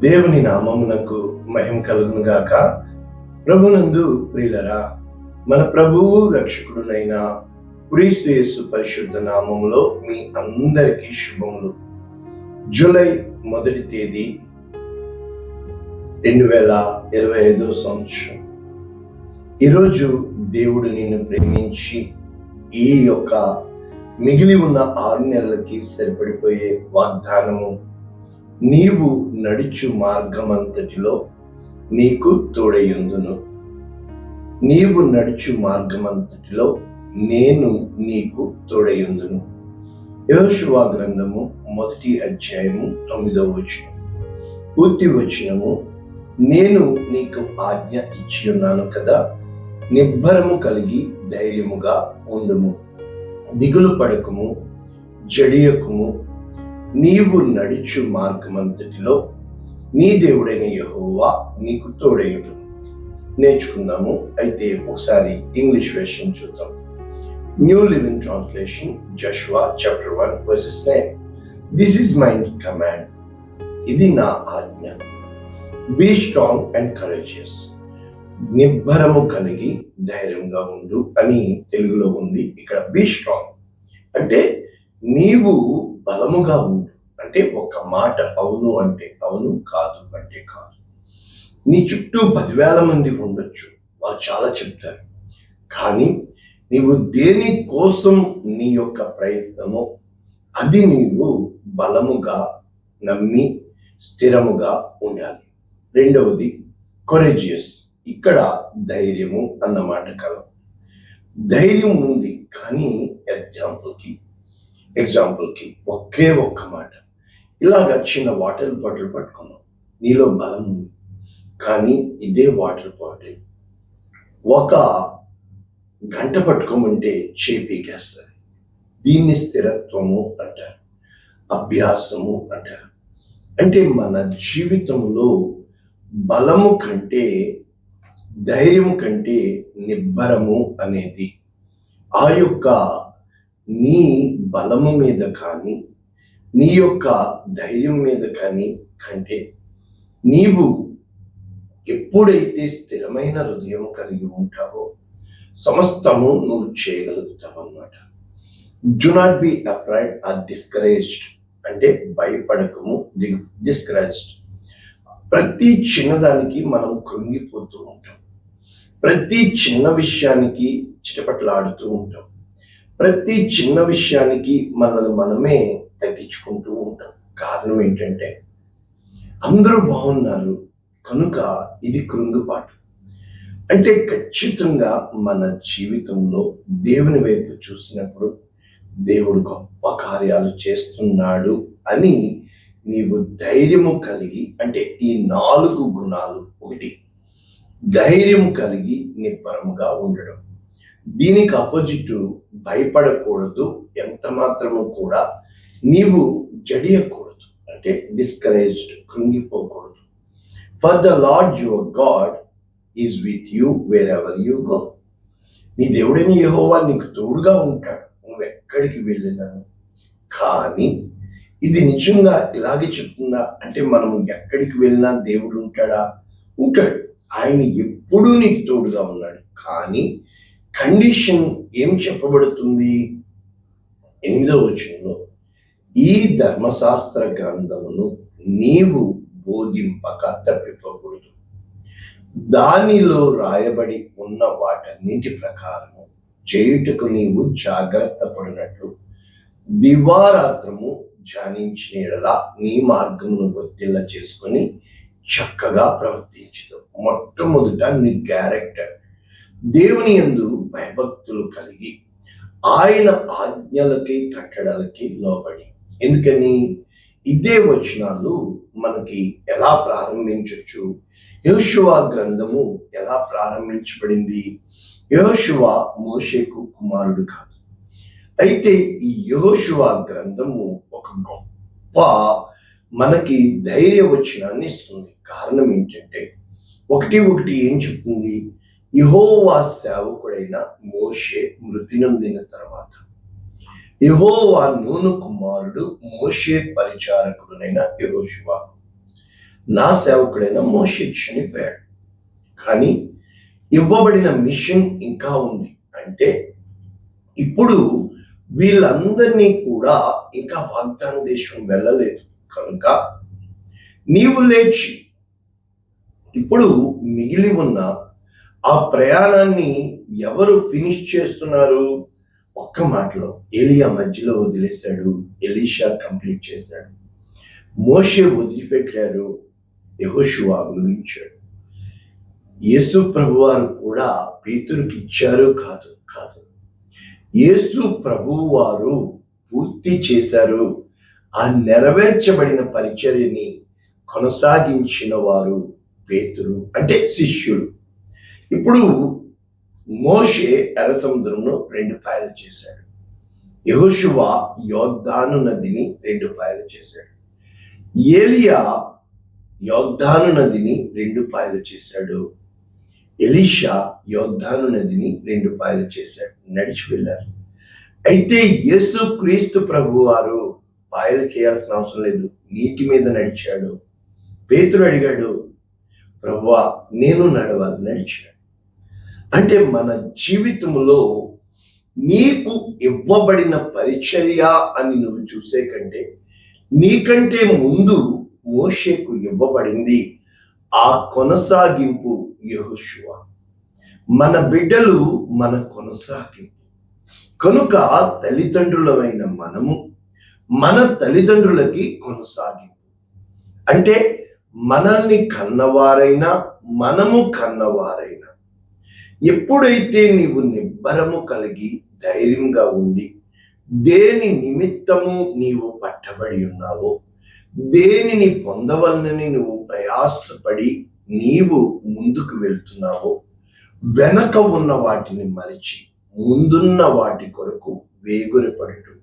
దేవుని నామమునకు మహిమ కలుగును గాక. ప్రభునందు ప్రియులరా, మన ప్రభువు రక్షకుడునైన క్రీస్తు యేసు పరిశుద్ధ నామములో మీ అందరికీ శుభములు. జూలై 1వ తేదీ 2025 సంవత్సరం. ఈరోజు దేవుడు నిన్ను ప్రేమించి ఈ యొక్క మిగిలి ఉన్న 6 నెలలకి సరిపడిపోయే వాగ్దానము, నీవు నడుచు మార్గమంతటిలో నీకు తోడయుందును. నీవు నడుచు మార్గమంతటిలో నేను నీకు తోడయుందును. యెహోషువ గ్రంథము 1వ అధ్యాయము 9వ వచనం. పూర్తి వచనము, నేను నీకు ఆజ్ఞ ఇచ్చి ఉన్నాను కదా, నిబ్బరము కలిగి ధైర్యముగా ఉండుము, దిగులు పడకుము, జడియకుము. నీవు నడుచు మార్గమంతటిలో నీ దేవుడైన యెహోవా నీకు తోడయుండును. నేర్చుకుందాము. అయితే ఒకసారి ఇంగ్లీష్ వెర్షన్ చూద్దాం. New living translation, Joshua chapter 1 verses 9. This is my command. ఇది నా ఆజ్ఞ. Be strong and courageous. నిబ్బరము కలిగి ధైర్యంగా ఉండు అని తెలుగులో ఉంది. ఇక్కడ బీ స్ట్రాంగ్ అంటే నీవు బలముగా ఉండు. అంటే ఒక మాట అవును అంటే అవును, కాదు అంటే కాదు. నీ చుట్టూ 10,000 మంది ఉండొచ్చు, వాళ్ళు చాలా చెప్తారు. కానీ నీవు దేని కోసం నీ యొక్క ప్రయత్నమో అది నీవు బలముగా నమ్మి స్థిరముగా ఉండాలి. రెండవది కొరేజియస్. ఇక్కడ ధైర్యము అన్నమాట కలవు. ధైర్యం ఉంది, కానీ ఎగ్జాంపుల్కి ఒకే ఒక్క మాట, ఇలాగా చిన్న వాటర్ బాటిల్ పట్టుకున్నావు, నీలో బలం ఉంది, కానీ ఇదే వాటర్ బాటిల్ ఒక గంట పట్టుకోమంటే చేపీకేస్తుంది. దీన్ని స్థిరత్వము అంటారు, అభ్యాసము అంటారు. అంటే మన జీవితంలో బలము కంటే, ధైర్యం కంటే నిబ్బరము అనేది ఆ యొక్క నీ బలము మీద కానీ నీ యొక్క ధైర్యం మీద కానీ కంటే నీవు ఎప్పుడైతే స్థిరమైన హృదయం కలిగి ఉంటావో సమస్తము నువ్వు చేయగలుగుతావు అన్నమాట. Do not be afraid or discouraged అంటే భయపడకము, డిస్కరేజ్డ్. ప్రతి చిన్నదానికి మనం కృంగిపోతూ ఉంటాం. ప్రతి చిన్న విషయానికి చిటపట్లాడుతూ ఉంటాం. ప్రతి చిన్న విషయానికి మనల్ని మనమే తగ్గించుకుంటూ ఉంటాం. కారణం ఏంటంటే అందరూ బాగున్నారు కనుక ఇది కృంగుపాటు. అంటే ఖచ్చితంగా మన జీవితంలో దేవుని వైపు చూసినప్పుడు దేవుడు గొప్ప కార్యాలు చేస్తున్నాడు అని నీవు ధైర్యము కలిగి, అంటే ఈ 4 గుణాలు. ఒకటి, ధైర్యం కలిగి నిబ్బరముగా ఉండడం. దీనికి అపోజిట్ భయపడకూడదు, ఎంత మాత్రము కూడా నీవు జడియకూడదు, అంటే డిస్కరేజ్డ్, కృంగిపోకూడదు. For the Lord your God is with you wherever you go. నీ దేవుడైన యెహోవా నీకు తోడుగా ఉంటాడు నువ్వు ఎక్కడికి వెళ్ళినా. కానీ ఇది నిజంగా ఇలాగే చెప్తుందా అంటే మనము ఎక్కడికి వెళ్ళినా దేవుడు ఉంటాడా? ఉంటాడు. ఆయన ఎప్పుడూ నీకు తోడుగా ఉన్నాడు. కానీ కండిషన్ ఏం చెప్పబడుతుంది? 8వ వచనంలో, ఈ ధర్మశాస్త్ర గ్రంథమును నీవు బోధింపక తప్పిపోకూడదు, దానిలో రాయబడి ఉన్న వాటన్నింటి ప్రకారము చేయుటకు నీవు జాగ్రత్త పడినట్లు దివారాత్రము ధ్యానించిన యెడల నీ మార్గమును వర్ధిల్ల చేసుకొని చక్కగా ప్రవర్తించుతావు. మొట్టమొదట నీ క్యారెక్టర్, దేవుని యందు భయభక్తులు కలిగి ఆయన ఆజ్ఞలకి కట్టడలకి లోబడి. ఎందుకని? ఇదే వచనాలు మనకి ఎలా ప్రారంభించవచ్చు? యెహోషువ గ్రంథము ఎలా ప్రారంభించబడింది? యెహోషువ మోషేకు కుమారుడు కాదు. అయితే ఈ యెహోషువ గ్రంథము ఒక గొప్ప మనకి ధైర్య వచనాన్ని ఇస్తుంది. కారణం ఏంటంటే ఒకటి ఏం చెప్తుంది? యెహోవా సేవకుడైన మోషే మృతి నొందిన తర్వాత యెహోవా నూను కుమారుడు మోషే పరిచారకుడునైన యెహోషువ నా సేవకుడైన మోషే చనిపోయాడు, కానీ ఇవ్వబడిన మిషన్ ఇంకా ఉంది. అంటే ఇప్పుడు వీళ్ళందరినీ కూడా ఇంకా వాగ్దాన దేశం వెళ్ళలేదు కనుక నీవు లేచి ఇప్పుడు మిగిలి ఉన్న ఆ ప్రయాణాన్ని ఎవరు ఫినిష్ చేస్తున్నారు? ఒక్క మాటలో ఏలియా మధ్యలో వదిలేశాడు, ఎలీషా కంప్లీట్ చేశాడు. మోషే వదిలిపెట్టారు, యెహోషువ ముగించాడు. యేసు ప్రభువారు కూడా పేతురుకి ఇచ్చారు కాదు, యేసు ప్రభువు వారు పూర్తి చేశారు. ఆ నెరవేర్చబడిన పరిచర్యని కొనసాగించిన వారు పేతురు, అంటే శిష్యుడు. ఇప్పుడు మోషే ఎర్ర సముద్రంలో 2 పాయలు చేశాడు, యెహోషువ యోర్దాను నదిని 2 పాయలు చేశాడు, ఏలియా యోర్దాను నదిని 2 పాయలు చేశాడు, ఎలీషా యోర్దాను నదిని 2 పాయలు చేశాడు, నడిచి వెళ్ళారు. అయితే యేసు క్రీస్తు ప్రభు వారు పాయలు చేయాల్సిన అవసరం లేదు, నీటి మీద నడిచాడు. పేతురు అడిగాడు, ప్రభువా నేను నడవాలి, నడిచాడు. అంటే మన జీవితంలో నీకు ఇవ్వబడిన పరిచర్య అని నువ్వు చూసే కంటే నీకంటే ముందు మోషేకు ఇవ్వబడింది ఆ కొనసాగింపు యెహోషువ. మన బిడ్డలు మన కొనసాగింపు కనుక తల్లిదండ్రులమైన మనము మన తల్లిదండ్రులకి కొనసాగింపు. అంటే మనల్ని కన్నవారైనా మనము కన్నవారైనా ఎప్పుడైతే నీవు నిబ్బరము కలిగి ధైర్యంగా ఉండి దేని నిమిత్తము నీవు పట్టబడి ఉన్నావో, దేనిని పొందవలనని నువ్వు ప్రయాసపడి నీవు ముందుకు వెళ్తున్నావో, వెనక ఉన్న వాటిని మరిచి ముందున్న వాటి కొరకు వేగురపడుతూ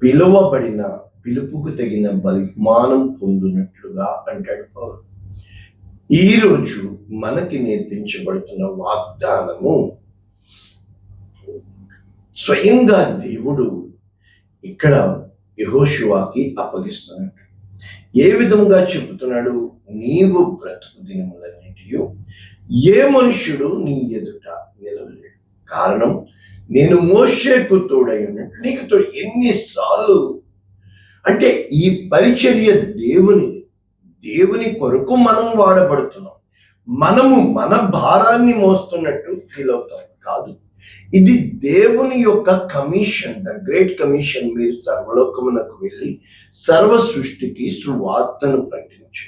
పిలువబడిన పిలుపుకు తగిన బహుమానం పొందునట్లుగా అంటాడు పౌలు. ఈరోజు మనకి నేర్పించబడుతున్న వాగ్దానము స్వయంగా దేవుడు ఇక్కడ యెహోషువకి అప్పగిస్తున్నాడు. ఏ విధంగా చెబుతున్నాడు? నీవు బ్రతుకు దినములన్నిటియు ఏ మనుష్యుడు నీ ఎదుట నిలవలేడు, కారణం నేను మోషేకు తోడై ఉన్నట్టు నీకు తోడు. ఎన్నిసార్లు అంటే ఈ పరిచర్య దేవుని కొరకు మనం వాడబడుతున్నాం. మనము మన భారాన్ని మోస్తున్నట్టు ఫీల్ అవుతాం కాదు, ఇది దేవుని యొక్క కమిషన్, ద గ్రేట్ కమిషన్. మీరు సర్వలోకమునకు వెళ్ళి సర్వ సృష్టికి సువార్తను ప్రకటించు.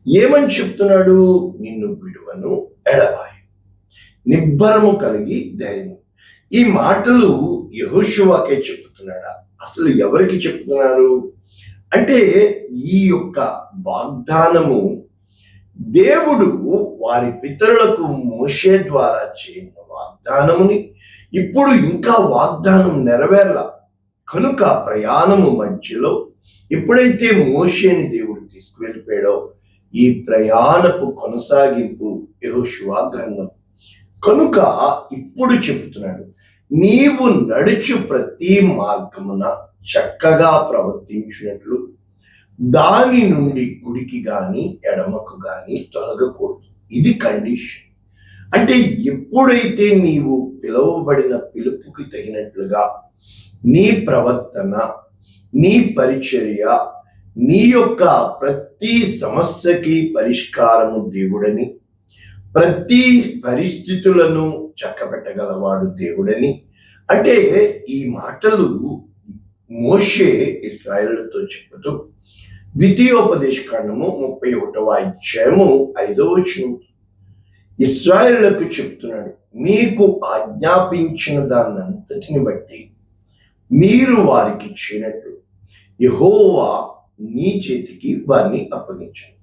ఏమని చెప్తున్నాడు? నిన్ను విడువను, ఎడబాయి, నిబ్బరము కలిగి ధైర్యం. ఈ మాటలు యెహోషువకే చెప్తున్నాడా? అసలు ఎవరికి చెప్తున్నారు అంటే ఈ యొక్క వాగ్దానము దేవుడు వారి పితరులకు మోషే ద్వారా చేయని వాగ్దానముని ఇప్పుడు ఇంకా వాగ్దానం నెరవేరల కనుక ప్రయాణము మధ్యలో ఎప్పుడైతే మోషేని దేవుడు తీసుకువెళ్ళిపోయాడో ఈ ప్రయాణపు కొనసాగింపు యెహోషువ గ్రంథం. కనుక ఇప్పుడు చెబుతున్నాడు, నీవు నడుచు ప్రతి మార్గమున చక్కగా ప్రవర్తించినట్లు దాని నుండి కుడికి గాని ఎడమకు గాని తొలగకూడదు. ఇది కండిషన్. అంటే ఎప్పుడైతే నీవు పిలువబడిన పిలుపుకి తగినట్లుగా నీ ప్రవర్తన, నీ పరిచర్య, నీ యొక్క ప్రతి సమస్యకి పరిష్కారము దేవుడని, ప్రతి పరిస్థితులను చక్కబెట్టగలవాడు దేవుడని, అంటే ఈ మాటలు మోషే ఇశ్రాయేలుతో చెబుతూ ద్వితీయోపదేశకాండము 31వ అధ్యాయము 5వ వచనం ఇశ్రాయేలులకు చెప్తున్నాడు, మీకు ఆజ్ఞాపించిన దాన్నంతటిని బట్టి మీరు వారికి ఇచ్చినట్టు యెహోవా నీ చేతికి వారిని అప్పగించండి.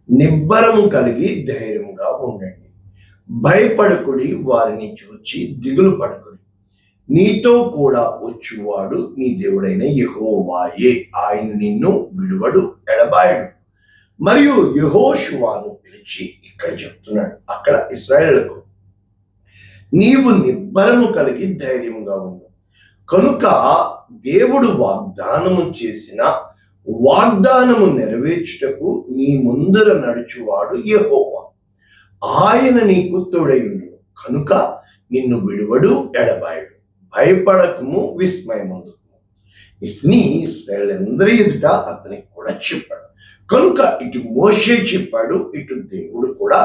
నిబ్బరము కలిగి ధైర్యముగా ఉండండి, భయపడకుడి, వారిని చూచి దిగులు పడకుడి. నీతో కూడా వచ్చువాడు నీ దేవుడైన యెహోవాయే, ఆయన నిన్ను విడువడు, ఎడబాయడు. మరియు యెహోషువను పిలిచి ఇక్కడ చెప్తున్నాడు, అక్కడ ఇశ్రాయేలుకు నీవు నిబ్బరము కలిగి ధైర్యముగా ఉండు. కనుక దేవుడు వాగ్దానము చేసిన వాగ్దానము నెరవేర్చుటకు నీ ముందర నడుచువాడు యెహోవా, ఆయన నీకు తోడయుండు కనుక నిన్ను విడువడు ఎడబాయడు. భయపడకము, విస్మయమందుకు. ఇస్రాయేలందరి ఎదుట అతనికి కూడా చెప్పాడు. కనుక ఇటు మోషే చెప్పాడు, ఇటు దేవుడు కూడా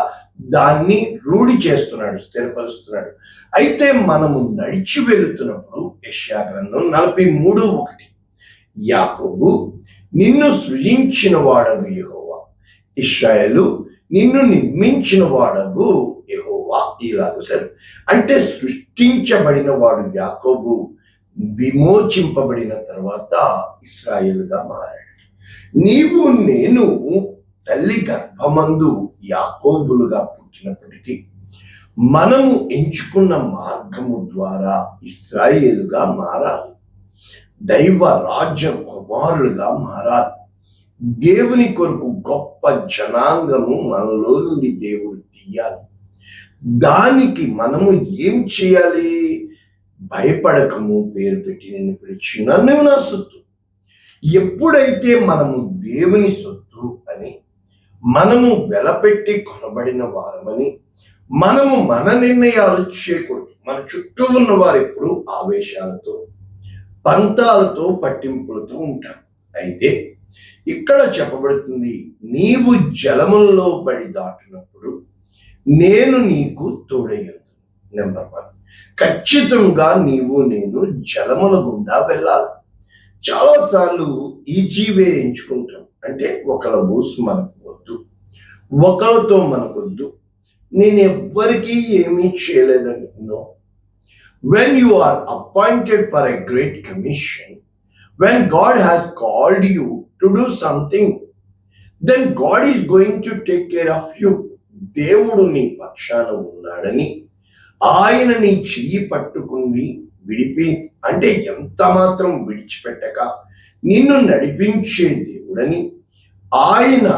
దాన్ని రూఢి చేస్తున్నాడు, స్థిరపరుస్తున్నాడు. అయితే మనము నడిచి వెళుతున్నప్పుడు యెషయా గ్రంథం 43:1, యాకోబు నిన్ను సృజించిన వాడగు యెహోవా, ఇశ్రాయేలు నిన్ను నిర్మించిన వాడగు యెహోవా ఇలాగు సెలవు. అంటే సృష్టించబడిన వాడు యాకోబు విమోచింపబడిన తర్వాత ఇశ్రాయేలుగా మారాడు. నీవు నేను తల్లి గర్భమందు యాకోబులుగా పుట్టినప్పటికీ మనము ఎంచుకున్న మార్గము ద్వారా ఇశ్రాయేలుగా మారాలి. దైవ రాజ్యం కుమారులుగా మారాలి. దేవుని కొరకు గొప్ప జనాంగము మనలో నుండి దేవుడు తీయాలి. దానికి మనము ఏం చేయాలి? భయపడకము పేరు పెట్టి నిన్ను పిలిచిన నువ్వు నా సొత్తు. ఎప్పుడైతే మనము దేవుని సొత్తు అని, మనము వెలపెట్టి కొనబడిన వారమని, మనము మన నిర్ణయాలు చేయకూడదు. మన చుట్టూ ఉన్న వారు ఎప్పుడు ఆవేశాలతో, పంతాలతో, పట్టింపులతో ఉంటారు. అయితే ఇక్కడ చెప్పబడుతుంది, నీవు జలముల్లో పడి దాటినప్పుడు నేను నీకు తోడయ్యాను. నెంబర్ 1, ఖచ్చితంగా నీవు నేను జలముల గుండా వెళ్ళాలి. చాలాసార్లు ఈజీవే ఎంచుకుంటాం. అంటే ఒకళ్ళ బూసు మనకు వద్దు, ఒకళ్ళతో మనకొద్దు, నేను ఎవ్వరికీ ఏమీ చేయలేదండి. No. When you are appointed for a great commission, when God has called you to do something, then God is going to take care of you. దేవుడు నీ పక్షాన ఉన్నాడని, ఆయన నీ చెయ్యి పట్టుకుని అంటే ఎంత మాత్రం విడిచిపెట్టక నిన్ను నడిపించే దేవుడని, ఆయన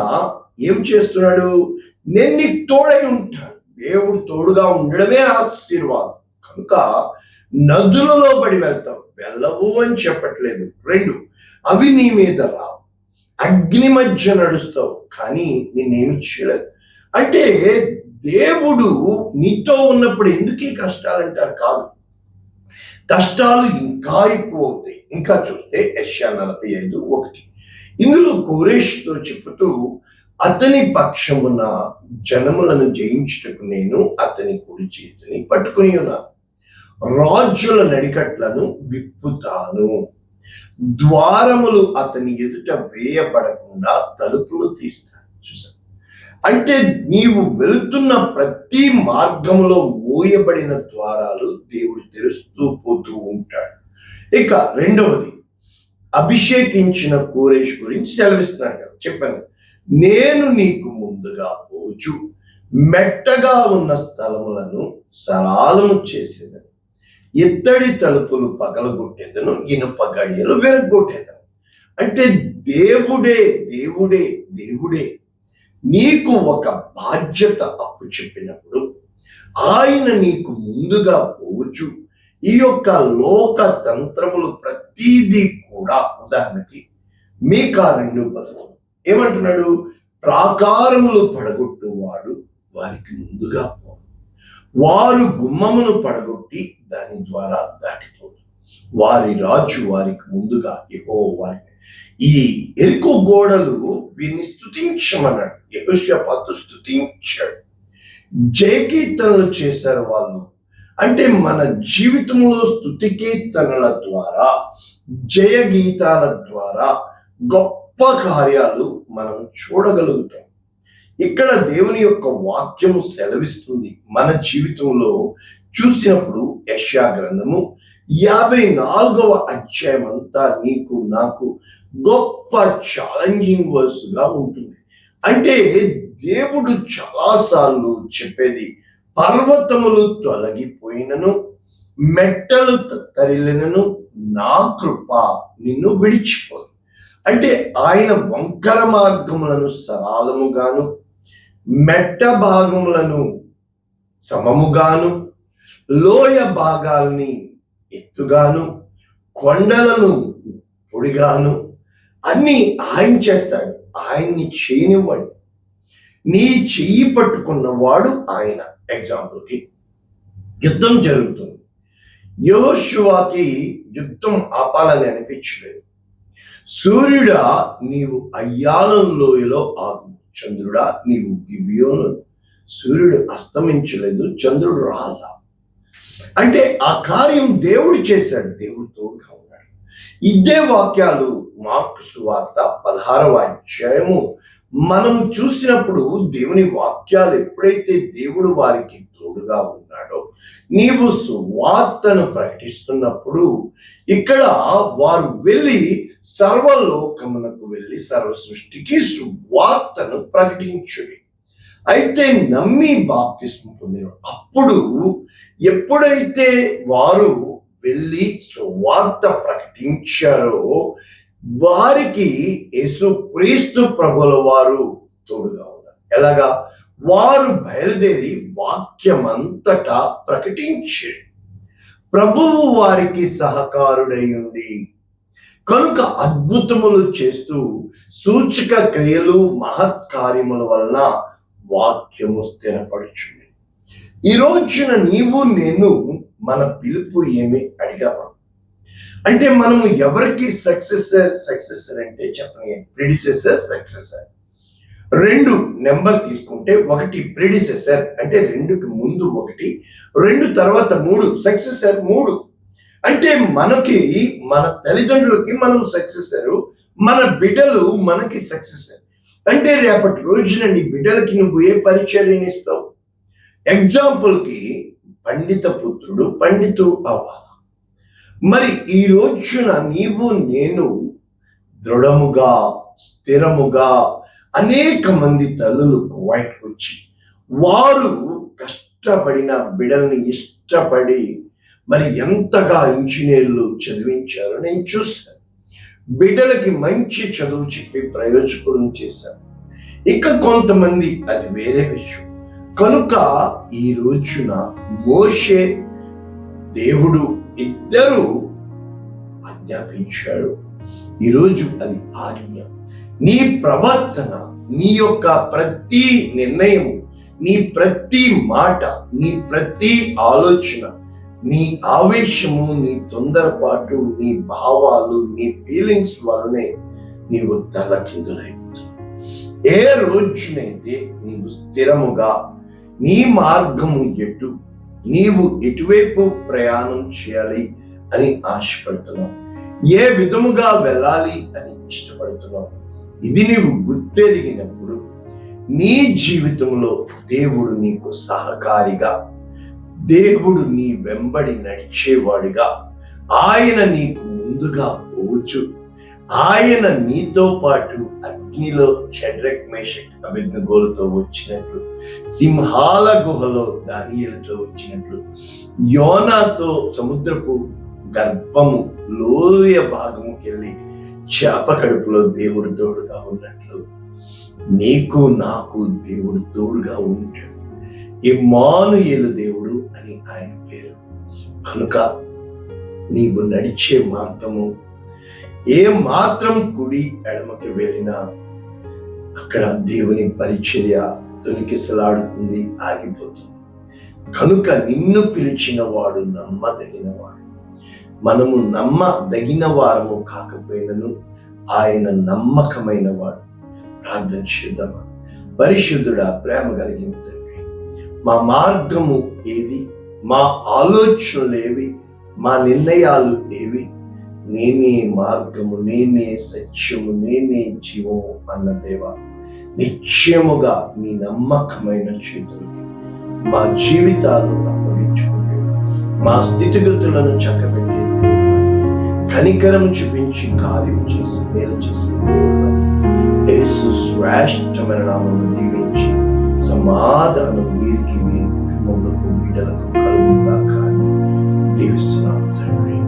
ఏం చేస్తున్నాడు? నేను నీకు తోడై ఉంటాను. దేవుడు తోడుగా ఉండడమే ఆశీర్వాదం. కనుక నదులలో పడి వెళ్తావు, వెళ్ళవు అని చెప్పట్లేదు. 2, అవి నీ మీద రావు. అగ్ని మధ్య నడుస్తావు, కానీ నేనేమి చేయలేదు. అంటే దేవుడు నీతో ఉన్నప్పుడు ఎందుకు ఈ కష్టాలు అంటారు? కాదు, కష్టాలు ఇంకా ఎక్కువ అవుతాయి. ఇంకా చూస్తే యెషయా 45:1, ఇందులో కోరేషుతో చెబుతూ, అతని పక్షమున జనములను జయించుటకు నేను అతని కుడి చేతిని పట్టుకుని ఉన్నాను, రాజుల నడికట్లను విప్పుతాను, ద్వారములు అతని ఎదుట వేయబడకుండా తలుపులు తీస్తాను. చూసాను అంటే నీవు వెళుతున్న ప్రతి మార్గంలో మూయబడిన ద్వారాలు దేవుడు తెరుస్తూ పోతూ ఉంటాడు. ఇక 2వది, అభిషేకించిన కోరేషు గురించి సెలవిస్తున్నాడు కదా, చెప్పాను. నేను నీకు ముందుగా పోచు మెట్టగా ఉన్న స్థలములను సరాలము చేసేదను, ఇత్తడి తలుపులు పగలగొట్టేదను, ఇనుప గడియలు విరగొట్టేదను. అంటే దేవుడే దేవుడే దేవుడే నీకు ఒక బాధ్యత అప్పు చెప్పినప్పుడు ఆయన నీకు ముందుగా పోవచ్చు. ఈ యొక్క లోక తంత్రములు ప్రతీదీ కూడా, ఉదాహరణకి మీకా 2:13 ఏమంటున్నాడు? ప్రాకారములు పడగొట్టువాడు వారికి ముందుగా పోడు, వారు గుమ్మమును పడగొట్టి దాని ద్వారా దాటిపోదు, వారి రాజు వారికి ముందుగా యెహోవా. ఈ ఎరుకు గోడలు వీరిని స్తుతించమన్నాడు. యెహోషాపాతు స్తుతించాడు, జయకీర్తనలు చేశారు వాళ్ళు. అంటే మన జీవితంలో స్తుతి కీర్తనల ద్వారా, జయ గీతాల ద్వారా గొప్ప కార్యాలు మనం చూడగలుగుతాం. ఇక్కడ దేవుని యొక్క వాక్యము సెలవిస్తుంది. మన జీవితంలో చూసినప్పుడు యెషయా గ్రంథము 54వ అధ్యాయం అంతా నీకు నాకు గొప్ప ఛాలెంజింగ్ వర్స్గా ఉంటుంది. అంటే దేవుడు చాలాసార్లు చెప్పేది, పర్వతములు తొలగిపోయినను, మెట్టలు తరిలినను, నా కృప నిన్ను విడిచిపోదు. అంటే ఆయన వంకర మార్గములను సరళముగాను, మెట్ట భాగములను సమముగాను, లోయ భాగాల్ని ఎత్తుగాను, కొండలను పొడిగాను, అన్నీ ఆయన చేస్తాడు. ఆయన్ని చేయనివ్వండి. నీ చెయ్యి పట్టుకున్నవాడు ఆయన. ఎగ్జాంపుల్కి యుద్ధం జరుగుతుంది. యెహోషువకి యుద్ధం ఆపాలని అనిపించలేదు. సూర్యుడా నీవు అయ్యాలం లోయలో ఆగు, చంద్రుడా నీవు గిబియోను. సూర్యుడు అస్తమించలేదు, చంద్రుడు రాలా. అంటే ఆ కార్యం దేవుడు చేశాడు, దేవుడు తోడుగా ఉన్నాడు. ఇదే వాక్యాలు మార్కు సువార్త 16వ అధ్యాయము మనము చూసినప్పుడు దేవుని వాక్యాలు ఎప్పుడైతే దేవుడు వారికి తోడుగా ఉన్నాడో, నీవు సువార్తను ప్రకటిస్తున్నప్పుడు ఇక్కడ వారు వెళ్ళి సర్వలోకమునకు వెళ్ళి సర్వ సృష్టికి సువార్తను ప్రకటించుడి. అయితే నమ్మి బాప్తిస్మం పొందిన అప్పుడు ఎప్పుడైతే వారు వెళ్ళి సువార్త ప్రకటించారో వారికి యేసుక్రీస్తు ప్రభుల వారు తోడుగా ఉన్నారు. ఎలాగా? వారు బయలుదేరి వాక్యమంతటా ప్రకటించారు. ప్రభువు వారికి సహకారుడై ఉండి కనుక అద్భుతములు చేస్తూ సూచక క్రియలు మహత్కార్యముల వలన వాక్యము స్థిరపడుచుంది. ఈ రోజున నీవు నేను మన పిలుపు ఏమి అడిగావా? అంటే మనము ఎవరికి సక్సెసర్ అంటే చెప్పని ప్రిడిసెసర్, సక్సెసర్. 2 నెంబర్ తీసుకుంటే 1 ప్రిడిసెసర్ అంటే 2కి ముందు 1, 2 తర్వాత 3 సక్సెసర్ 3. అంటే మనకి మన తల్లిదండ్రులకి మనం సక్సెసరు, మన బిడ్డలు మనకి సక్సెసర్. అంటే రేపటి రోజున నీ బిడ్డలకి నువ్వు ఏ పరిచర్యనిస్తావు? ఎగ్జాంపుల్కి పండిత పుత్రుడు పండితుడు అవ్వాలి. మరి ఈ రోజున నీవు నేను దృఢముగా స్థిరముగా అనేక మంది తల్లులు కువైట్కి వచ్చి వారు కష్టపడిన బిడ్డల్ని ఇష్టపడి మరి ఎంతగా ఇంజనీర్లు చదివించారో నేను చూశాను. బిడ్డలకి మంచి చదువు చెప్పి ప్రయోజకులను చేశారు. ఇక కొంతమంది అది వేరే విషయం. కనుక ఈ రోజున మోషే దేవుడు ఇద్దరు ఆజ్ఞాపించాడు. ఈరోజు అది ఆజ్ఞ. నీ ప్రవర్తన, నీ యొక్క ప్రతి నిర్ణయము, నీ ప్రతి మాట, నీ ప్రతి ఆలోచన, నీ ఆవేశము, నీ తొందరపాటు, నీ భావాలు, నీ ఫీలింగ్స్ వల్లనే నీవు తలకిందులైపోతావు. ఏ రోజునైతే నీవు స్థిరముగా నీ మార్గము ఎటు, నీవు ఎటువైపు ప్రయాణం చేయాలి అని ఆశపడుతున్నావు, ఏ విధముగా వెళ్ళాలి అని ఇష్టపడుతున్నావు, ఇది నీవు గుర్తెరిగినప్పుడు నీ జీవితంలో దేవుడు నీకు సహకారిగా, దేవుడు నీ వెంబడి నడిచేవాడిగా, ఆయన నీకు ముందుగా పోవచ్చు. ఆయన నీతో పాటు అగ్నిలో షడ్రక్ మేషక్ అబేద్నెగోలతో వచ్చినట్లు, సింహాల గుహలో దానియేలుతో వచ్చినట్లు, యోనాతో సముద్రపు గర్భము లోయ భాగముకి వెళ్ళి చేప కడుపులో దేవుడు తోడుగా ఉన్నట్లు నీకు నాకు దేవుడు తోడుగా ఉంటాడు. ఇమ్మానుయేలు దేవుడు అని ఆయన పేరు. కనుక నీవు నడిచే మార్గము ఏ మాత్రం కుడి ఎడమకి వెళ్ళినా అక్కడ దేవుని పరిచర్య తొలికిసలాడుతుంది, ఆగిపోతుంది. కనుక నిన్ను పిలిచిన వాడు నమ్మదగిన వాడు. మనము నమ్మదగిన వారము కాకపోయినను ఆయన నమ్మకమైన వాడు. ప్రార్థన చేద్దామా? పరిశుద్ధుడా, ప్రేమ కలిగిన తండ్రి, మా మార్గము ఏది, మా ఆలోచనలు ఏవి, మా నిర్ణయాలు ఏవి? నేనే మార్గము, నేనే సత్యము, నేనే జీవము అన్న దేవా, నిశ్చయముగా నీ నమ్మకమైన చేతులకి మా జీవితాలు అప్పగించుకుంటే మా స్థితిగతులను చక్కబెట్టే కనికరం చూపించి కార్యం చేసి మేలు చేసే దేవుడని యేసు శ్రేష్టమైన నామమును దీవించి సమాధానం వీరికి వీరి కుటుంబములకు బిడ్డలకు కలుగుగా కానీ దీవిస్తున్నాను తండ్రి.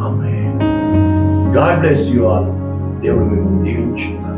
Amen. God bless you all. దేవుడు మిమ్మల్ని దీవించును.